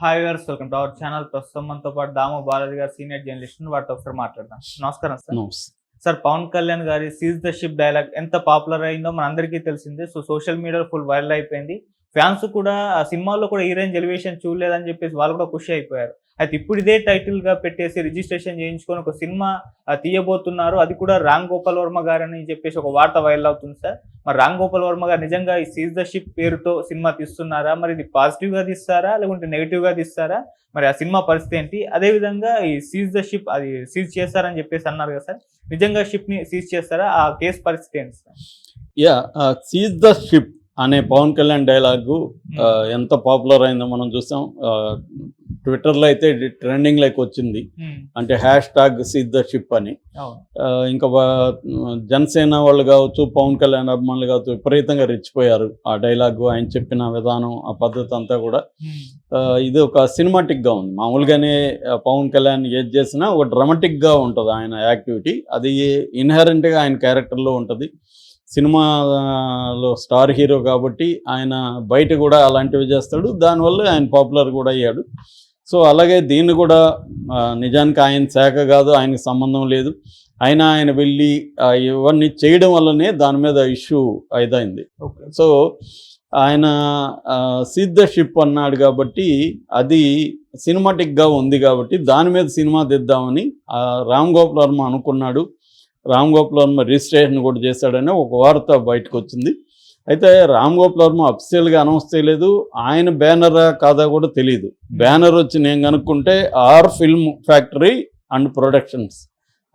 Hi viewers, welcome to our channel. ప్రస్తుతం మనతో పాటు దాము బాలాజీ గారు, సీనియర్ జర్నలిస్ట్, వాటితో ఒకసారి మాట్లాడదాం. నమస్కారం సార్. సార్, పవన్ కళ్యాణ్ గారి సీజ్ ద షిప్ డైలాగ్ ఎంత పాపులర్ అయిందో మనందరికీ తెలిసిందే. సోషల్ మీడియాలో ఫుల్ వైరల్ అయిపోయింది. ఫ్యాన్స్ కూడా ఆ సినిమాలో కూడా ఈ రేంజ్ ఎలివేషన్ చూడలేదని చెప్పేసి వాళ్ళు కూడా ఖుషి అయిపోయారు. అయితే ఇప్పుడు ఇదే టైటిల్ గా పెట్టేసి రిజిస్ట్రేషన్ చేయించుకొని ఒక సినిమా తీయబోతున్నారు. అది కూడా రామ్ గోపాల్ వర్మ గారని చెప్పేసి ఒక వార్త వైరల్ అవుతుంది సార్. మరి రామ్ గోపాల్ వర్మ గారు నిజంగా ఈ సీజ్ ద షిప్ పేరుతో సినిమా తీస్తున్నారా? మరి ఇది పాజిటివ్ గా తీస్తారా లేకుంటే నెగిటివ్ గా తీస్తారా? మరి ఆ సినిమా పరిస్థితి ఏంటి? అదే విధంగా ఈ సీజ్ ద షిప్ అది సీజ్ చేస్తారని చెప్పేసి అన్నారు కదా సార్, నిజంగా షిప్ ని సీజ్ చేస్తారా? ఆ కేసు పరిస్థితి ఏంటి సార్? సీజ్ ద షిప్ అనే పవన్ కళ్యాణ్ డైలాగు ఎంత పాపులర్ అయిందో మనం చూసాం. ట్విట్టర్లో అయితే ట్రెండింగ్ లైక్ వచ్చింది. అంటే #సీజ్ ద షిప్ అని. ఇంకా జనసేన వాళ్ళు కావచ్చు, పవన్ కళ్యాణ్ అభిమానులు కావచ్చు, విపరీతంగా రెచ్చిపోయారు ఆ డైలాగు. ఆయన చెప్పిన విధానం, ఆ పద్ధతి అంతా కూడా ఇది ఒక సినిమాటిక్గా ఉంది. మామూలుగానే పవన్ కళ్యాణ్ ఏది చేసినా ఒక డ్రామాటిక్గా ఉంటుంది ఆయన యాక్టివిటీ. అది ఇన్హెరెంట్గా ఆయన క్యారెక్టర్లో ఉంటుంది. సినిమాలో స్టార్ హీరో కాబట్టి ఆయన బయట కూడా అలాంటివి చేస్తాడు. దానివల్ల ఆయన పాపులర్ కూడా అయ్యాడు. సో అలాగే దీన్ని కూడా నిజానికి ఆయన శాఖ కాదు, ఆయనకు సంబంధం లేదు. ఆయన వెళ్ళి ఇవన్నీ చేయడం వల్లనే దాని మీద ఇష్యూ అయింది. సో ఆయన సీజ్ ద షిప్ అన్నాడు కాబట్టి అది సినిమాటిక్గా ఉంది కాబట్టి దాని మీద సినిమా తెద్దామని రామ్ గోపాల్ వర్మ అనుకున్నాడు. రామ్ గోపాల్ వర్మ రిజిస్ట్రేషన్ కూడా చేశాడని ఒక వార్త బయటకు వచ్చింది. అయితే రామ్ గోపాల్ వర్మ అఫీషియల్గా అనౌన్స్ చేయలేదు. ఆయన బ్యానరా కాదా కూడా తెలియదు. బ్యానర్ వచ్చి నేను కనుక్కుంటే R film factory and productions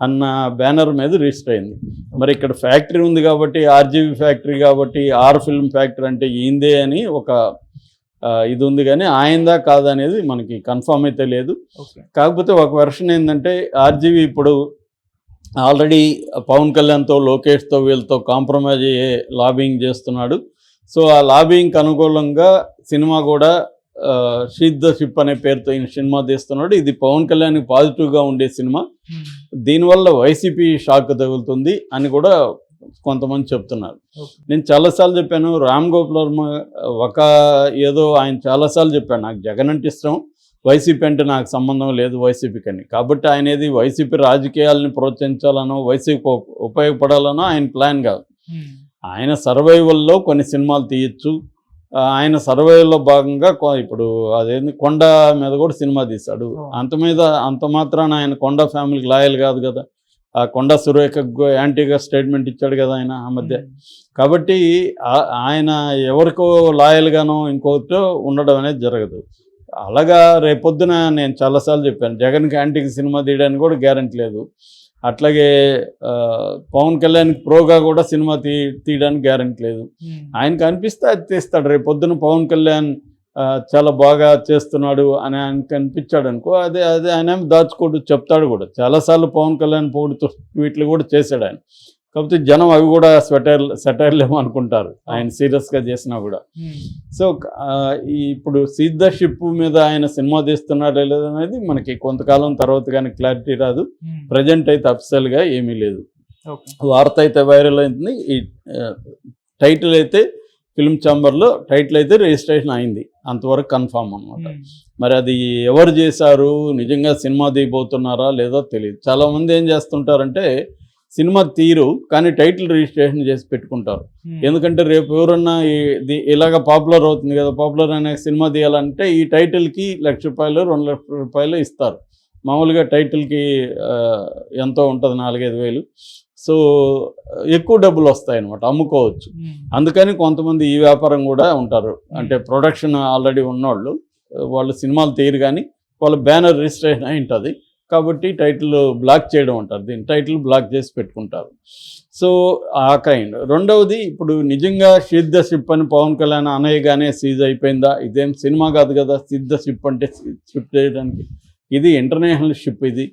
అన్న బ్యానర్ మీద రిజిస్టర్ అయింది. మరి ఇక్కడ ఫ్యాక్టరీ ఉంది కాబట్టి, ఆర్జీవి ఫ్యాక్టరీ కాబట్టి ఆర్ ఫిల్మ్ ఫ్యాక్టరీ అంటే ఈందే అని ఒక ఇది ఉంది. కానీ ఆయనదా కాదనేది మనకి కన్ఫర్మ్ అయితే లేదు. కాకపోతే ఒక వెర్షన్ ఏంటంటే ఆర్జీవి ఇప్పుడు ఆల్రెడీ పవన్ కళ్యాణ్తో, లోకేష్తో, వీళ్ళతో కాంప్రమైజ్ అయ్యే లాబింగ్ చేస్తున్నాడు. సో ఆ లాబింగ్కి అనుకూలంగా సినిమా కూడా సీజ్ ద షిప్ అనే పేరుతో ఈయన సినిమా తీస్తున్నాడు. ఇది పవన్ కళ్యాణ్కి పాజిటివ్గా ఉండే సినిమా. దీనివల్ల వైసీపీ షాక్ తగులుతుంది అని కూడా కొంతమంది చెప్తున్నారు. నేను చాలాసార్లు చెప్పాను, రామ్ గోపాల్ వర్మ ఆయన చాలాసార్లు చెప్పాను, నాకు జగన్ అంటే ఇష్టం, వైసీపీ అంటే నాకు సంబంధం లేదు వైసీపీకి అని. కాబట్టి ఆయనది వైసీపీ రాజకీయాలని ప్రోత్సహించాలనో, వైసీపీ ఉపయోగపడాలనో ఆయన ప్లాన్ కాదు. ఆయన సర్వైవల్లో కొన్ని సినిమాలు తీయచ్చు. ఆయన సర్వైవల్లో భాగంగా ఇప్పుడు అదేంది కొండ మీద కూడా సినిమా తీశాడు. అంత మాత్రాన ఆయన కొండ ఫ్యామిలీకి లాయల్ కాదు కదా. ఆ కొండ సురేఖకు యాంటీగా స్టేట్మెంట్ ఇచ్చాడు కదా ఆయన ఆ మధ్య. కాబట్టి ఆయన ఎవరికో లాయల్గానో ఇంకొకటో ఉండడం అనేది జరగదు. అలాగా రేపొద్దున నేను చాలాసార్లు చెప్పాను, జగన్కి యాంటీకి సినిమా తీయడానికి కూడా గ్యారెంటీ లేదు. అట్లాగే పవన్ కళ్యాణ్కి ప్రోగా కూడా సినిమా తీయడానికి గ్యారెంటీ లేదు. ఆయనకు అనిపిస్తే అది తీస్తాడు. రేపొద్దున పవన్ కళ్యాణ్ చాలా బాగా చేస్తున్నాడు అని ఆయనకు అనిపించాడు అనుకో, అదే ఆయన దాచుకోడు, చెప్తాడు కూడా. చాలాసార్లు పవన్ కళ్యాణ్ పొగుడుతూ ట్వీట్లు కూడా చేశాడు ఆయన. కాకపోతే జనం అవి కూడా సెటైర్లేమో అనుకుంటారు ఆయన సీరియస్గా చేసినా కూడా. సో ఇప్పుడు సీజ్ ద షిప్ మీద ఆయన సినిమా తీస్తున్నాడా లేదనేది మనకి కొంతకాలం తర్వాత కానీ క్లారిటీ రాదు. ప్రజెంట్ అయితే అఫీషియల్గా ఏమీ లేదు. వార్త అయితే వైరల్ అయింది. ఈ టైటిల్ అయితే ఫిల్మ్ ఛాంబర్లో టైటిల్ అయితే రిజిస్ట్రేషన్ అయింది, అంతవరకు కన్ఫామ్ అనమాట. మరి అది ఎవరు చేశారు, నిజంగా సినిమా తీయబోతున్నారా లేదో తెలియదు. చాలామంది ఏం చేస్తుంటారంటే సినిమా తీరు కానీ టైటిల్ రిజిస్ట్రేషన్ చేసి పెట్టుకుంటారు. ఎందుకంటే రేపు ఎవరన్నా ఇలాగ పాపులర్ అవుతుంది కదా, పాపులర్ అనే సినిమా తీయాలంటే ఈ టైటిల్కి ₹1,00,000 ₹2,00,000 ఇస్తారు. మామూలుగా టైటిల్కి ఎంతో ఉంటుంది, 4-5 వేలు. సో ఎక్కువ డబ్బులు వస్తాయి అన్నమాట, అమ్ముకోవచ్చు. అందుకని కొంతమంది ఈ వ్యాపారం కూడా ఉంటారు. అంటే ప్రొడక్షన్ ఆల్రెడీ ఉన్నవాళ్ళు, వాళ్ళు సినిమాలు తీయరు కానీ వాళ్ళ బ్యానర్ రిజిస్ట్రేషన్ అయి ఉంటుంది కాబట్టి టైటిల్ బ్లాక్ చేయడం అంటారు, దీన్ని టైటిల్ బ్లాక్ చేసి పెట్టుకుంటారు. సో ఆ కైండ్. రెండవది, ఇప్పుడు నిజంగా సీజ్ ద షిప్ అని పవన్ కళ్యాణ్ అనేయగానే సీజ్ అయిపోయిందా? ఇదేం సినిమా కాదు కదా సీజ్ ద షిప్ అంటే. షిప్ చేయడానికి ఇది ఇంటర్నేషనల్ షిప్, ఇది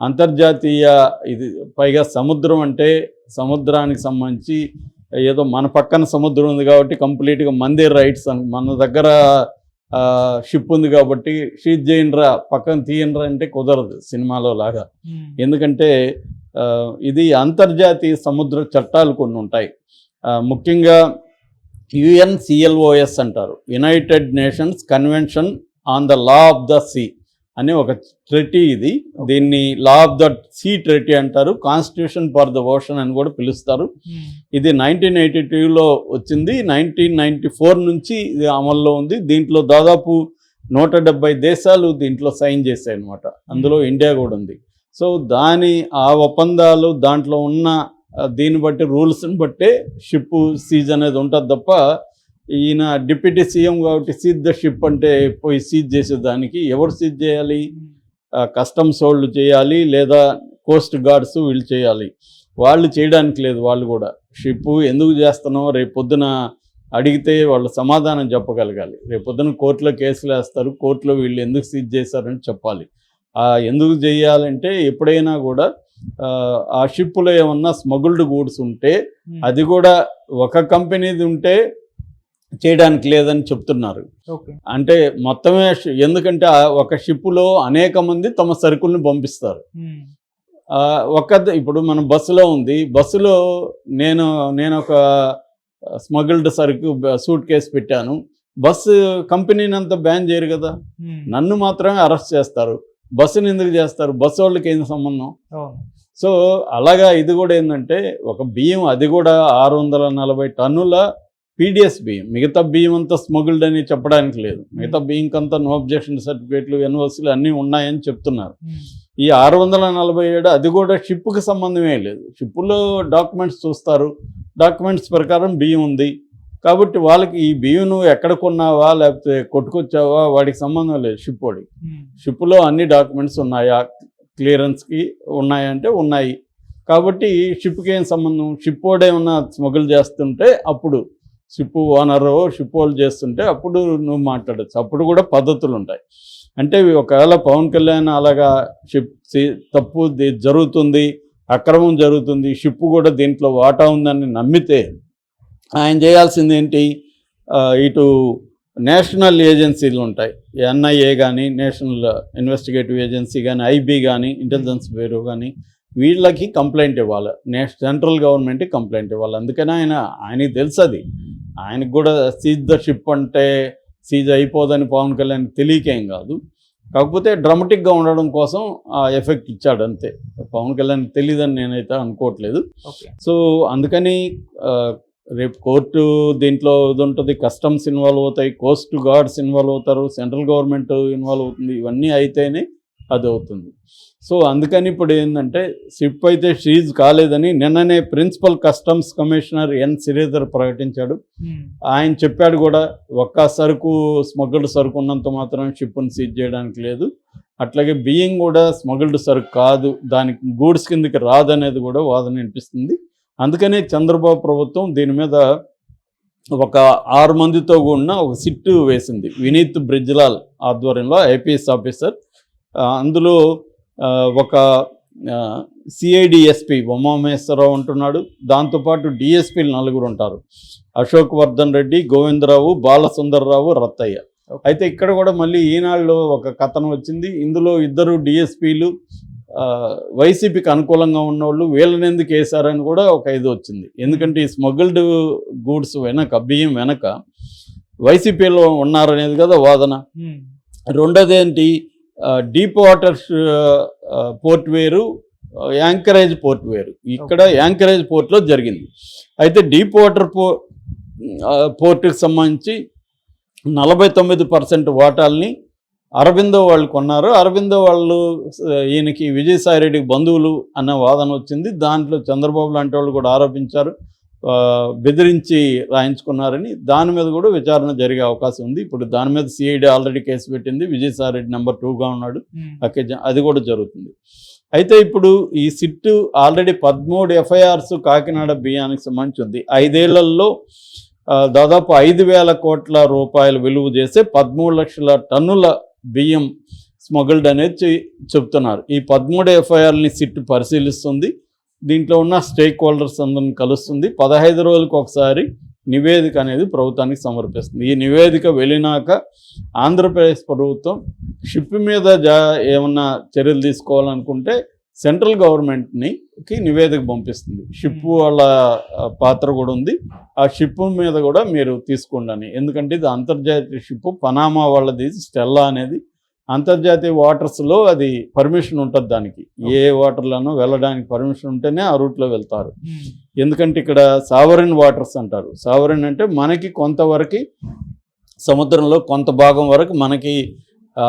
అంతర్జాతీయ. ఇది పైగా సముద్రం అంటే సముద్రానికి సంబంధించి ఏదో మన పక్కన సముద్రం ఉంది కాబట్టి కంప్లీట్గా మందే రైట్స్ అని, మన దగ్గర షిప్ ఉంది కాబట్టి షీజ్ చేయండిరా, పక్కన తీయండిరా అంటే కుదరదు సినిమాలో లాగా. ఎందుకంటే ఇది అంతర్జాతీయ సముద్ర చట్టాలు కొన్ని ఉంటాయి. ముఖ్యంగా UNCLOS అంటారు, United Nations convention on the law of the sea అనే ఒక ట్రెటీ ఇది. దీన్ని law of the sea treaty అంటారు, కాన్స్టిట్యూషన్ ఫర్ ద ఓషన్ అని కూడా పిలుస్తారు. ఇది 1982లో వచ్చింది. 1994 నుంచి ఇది అమల్లో ఉంది. దీంట్లో దాదాపు 170 దేశాలు దీంట్లో సైన్ చేశాయి అనమాట. అందులో ఇండియా కూడా ఉంది. సో ఆ ఒప్పందాలు దాంట్లో ఉన్న దీన్ని బట్టి రూల్స్ని బట్టే షిప్ సీజ్ అనేది ఉంటుంది తప్ప ఈయన డిప్యూటీ సీఎం కాబట్టి సీజ్ ద షిప్ అంటే పోయి సీజ్ చేసేదానికి ఎవరు సీజ్ చేయాలి? కస్టమ్స్ వాళ్ళు చేయాలి, లేదా కోస్ట్ గార్డ్స్ వీళ్ళు చేయాలి. వాళ్ళు చేయడానికి లేదు. వాళ్ళు కూడా షిప్ ఎందుకు చేస్తున్నావు రేపు పొద్దున అడిగితే వాళ్ళు సమాధానం చెప్పగలగాలి. రేపు పొద్దున కోర్టులో కేసులు వేస్తారు, కోర్టులో వీళ్ళు ఎందుకు సీజ్ చేశారని చెప్పాలి. ఎందుకు చేయాలంటే ఎప్పుడైనా కూడా ఆ షిప్లో ఏమన్నా స్మగుల్డ్ గూడ్స్ ఉంటే అది కూడా ఒక కంపెనీది ఉంటే చేయడానికి లేదని చెప్తున్నారు. అంటే మొత్తమే ఎందుకంటే ఒక షిప్లో అనేక మంది తమ సరుకుల్ని పంపిస్తారు. ఇప్పుడు మనం బస్సులో ఉంది, బస్సులో నేను ఒక స్మగుల్డ్ సరుకు సూట్ కేసు పెట్టాను. బస్సు కంపెనీని అంతా బ్యాన్ చేయరు కదా, నన్ను మాత్రమే అరెస్ట్ చేస్తారు. బస్సుని ఎందుకు చేస్తారు? బస్సు వాళ్ళకి ఏం సంబంధం? సో అలాగా ఇది కూడా ఏంటంటే ఒక బియ్యం, అది కూడా 640 టన్నుల పీడిఎస్ బియ్యం. మిగతా బియ్యం అంతా స్మగుల్డ్ అని చెప్పడానికి లేదు. మిగతా బియ్యంకంతా నో అబ్జెక్షన్ సర్టిఫికేట్లు, ఎన్ఓసీలు అన్నీ ఉన్నాయని చెప్తున్నారు. ఈ 647 అది కూడా షిప్కి సంబంధమే లేదు. షిప్పులో డాక్యుమెంట్స్ చూస్తారు, డాక్యుమెంట్స్ ప్రకారం బియ్యం ఉంది కాబట్టి వాళ్ళకి ఈ బియ్యం నువ్వు ఎక్కడ కొన్నావా లేకపోతే కొట్టుకొచ్చావా వాడికి సంబంధం లేదు. షిప్పులో అన్ని డాక్యుమెంట్స్ ఉన్నాయా, క్లియరెన్స్కి ఉన్నాయంటే ఉన్నాయి. కాబట్టి షిప్కి ఏం సంబంధం? షిప్ వాడు ఏమన్నా స్మగుల్ చేస్తుంటే అప్పుడు షిప్ ఓనరు షిప్ వాళ్ళు చేస్తుంటే అప్పుడు నువ్వు మాట్లాడచ్చు. అప్పుడు కూడా పద్ధతులు ఉంటాయి. అంటే ఒకవేళ పవన్ కళ్యాణ్ అలాగా షిప్ తప్పు జరుగుతుంది, అక్రమం జరుగుతుంది, షిప్ కూడా దీంట్లో వాటా ఉందని నమ్మితే ఆయన చేయాల్సింది ఏంటి? ఇటు నేషనల్ ఏజెన్సీలు ఉంటాయి, ఎన్ఐఏ కానీ, నేషనల్ ఇన్వెస్టిగేటివ్ ఏజెన్సీ కానీ, ఐబీ కానీ, ఇంటెలిజెన్స్ బ్యూరో కానీ, వీళ్ళకి కంప్లైంట్ ఇవ్వాలి. సెంట్రల్ గవర్నమెంట్కి కంప్లైంట్ ఇవ్వాలి. అందుకని ఆయనకి తెలుసు. అది ఆయనకు కూడా సీజ్ ద షిప్ అంటే సీజ్ అయిపోదని పవన్ కళ్యాణ్ తెలియకేం కాదు. కాకపోతే డ్రామాటిక్గా ఉండడం కోసం ఆ ఎఫెక్ట్ ఇచ్చాడు అంతే. పవన్ కళ్యాణ్ తెలియదని నేనైతే అనుకోవట్లేదు. సో అందుకని రేపు కోర్టు దీంట్లో ఇది ఉంటుంది, కస్టమ్స్ ఇన్వాల్వ్ అవుతాయి, కోస్ట్ గార్డ్స్ ఇన్వాల్వ్ అవుతారు, సెంట్రల్ గవర్నమెంట్ ఇన్వాల్వ్ అవుతుంది. ఇవన్నీ అయితేనే అది అవుతుంది. సో అందుకని ఇప్పుడు ఏంటంటే షిప్ అయితే సీజ్ కాలేదని నిన్ననే principal customs commissioner N Sridhar ప్రకటించాడు. ఆయన చెప్పాడు కూడా, ఒక్క సరుకు స్మగుల్డ్ సరుకు ఉన్నంత మాత్రం షిప్ని సీజ్ చేయడానికి లేదు. అట్లాగే బియ్యం కూడా స్మగుల్డ్ సరుకు కాదు, దానికి గూడ్స్ కిందకి రాదనేది కూడా వాదన వినిపిస్తుంది. అందుకనే చంద్రబాబు ప్రభుత్వం దీని మీద ఒక 6 మందితో కూడిన ఒక సిట్టు వేసింది. వినీత్ బ్రిజ్లాల్ ఆధ్వర్యంలో ఐపీఎస్ ఆఫీసర్. అందులో ఒక సిఐడి ఎస్పీ ఉమామేశ్వరరావు ఉంటున్నాడు. దాంతోపాటు డిఎస్పీలు 4 ఉంటారు, అశోక్ వర్ధన్ రెడ్డి, గోవిందరావు, బాలసుందర్రావు, రత్తయ్య. అయితే ఇక్కడ కూడా మళ్ళీ ఈనాడులో ఒక కథనం వచ్చింది. ఇందులో 2 డిఎస్పీలు వైసీపీకి అనుకూలంగా ఉన్నవాళ్ళు, వీళ్ళని ఎందుకు వేశారని కూడా ఒక ఇది వచ్చింది. ఎందుకంటే ఈ స్మగుల్డ్ గూడ్స్ వెనక, బియ్యం వెనక వైసీపీలో ఉన్నారనేది కదా వాదన. రెండోది ఏంటి, డీప్ వాటర్ పోర్ట్ వేరు, యాంకరేజ్ పోర్ట్ వేరు. ఇక్కడ యాంకరేజ్ పోర్ట్లో జరిగింది. అయితే డీప్ వాటర్ పోర్ట్కి సంబంధించి 49% వాటాల్ని అరబిందో వాళ్ళు కొన్నారు. అరబిందో వాళ్ళు ఈయనకి విజయసాయిరెడ్డికి బంధువులు అన్న వాదన వచ్చింది. దాంట్లో చంద్రబాబు లాంటి వాళ్ళు కూడా ఆరోపించారు, బెదిరించి రాయించుకున్నారని. దాని మీద కూడా విచారణ జరిగే అవకాశం ఉంది. ఇప్పుడు దాని మీద సిఐడి ఆల్రెడీ కేసు పెట్టింది. విజయసాయిరెడ్డి నెంబర్ 2గా ఉన్నాడు. అది కూడా జరుగుతుంది. అయితే ఇప్పుడు ఈ సిట్టు ఆల్రెడీ 13 ఎఫ్ఐఆర్స్ కాకినాడ బియ్యానికి సంబంధించి ఉంది. 5 ఏళ్లలో దాదాపు 5,000 కోట్ల రూపాయలు విలువ చేసే 13 లక్షల టన్నుల బియ్యం స్మగుల్డ్ అనేది చెప్తున్నారు. ఈ 13 ఎఫ్ఐఆర్ని సిట్ పరిశీలిస్తుంది. దీంట్లో ఉన్న స్టేక్ హోల్డర్స్ అందరిని కలుస్తుంది. 15 రోజులకు ఒకసారి నివేదిక అనేది ప్రభుత్వానికి సమర్పిస్తుంది. ఈ నివేదిక వెళ్ళినాక ఆంధ్రప్రదేశ్ ప్రభుత్వం షిప్ మీద ఏమన్నా చర్యలు తీసుకోవాలనుకుంటే సెంట్రల్ గవర్నమెంట్కి నివేదిక పంపిస్తుంది. షిప్ వాళ్ళ పాత్ర కూడా ఉంది. ఆ షిప్ మీద కూడా మీరు తీసుకోండి అని. ఎందుకంటే ఇది అంతర్జాతీయ షిప్, పనామా వాళ్ళది స్టెల్లా అనేది అంతర్జాతీయ వాటర్స్లో అది పర్మిషన్ ఉంటుంది. దానికి ఏ వాటర్లోనూ వెళ్ళడానికి పర్మిషన్ ఉంటేనే ఆ రూట్లో వెళ్తారు. ఎందుకంటే ఇక్కడ సావరిన్ వాటర్స్ అంటారు. సావరిన్ అంటే మనకి కొంతవరకు సముద్రంలో కొంత భాగం వరకు మనకి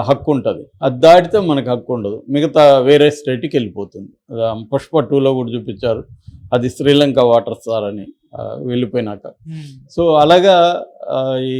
హక్కు ఉంటుంది. అది దాటితే మనకి హక్కు ఉండదు. మిగతా వేరే స్టేట్కి వెళ్ళిపోతుంది. పుష్ప 2లో కూడా చూపించారు, అది శ్రీలంక వాటర్ సార్ అని వెళ్ళిపోయినాక. సో అలాగా ఈ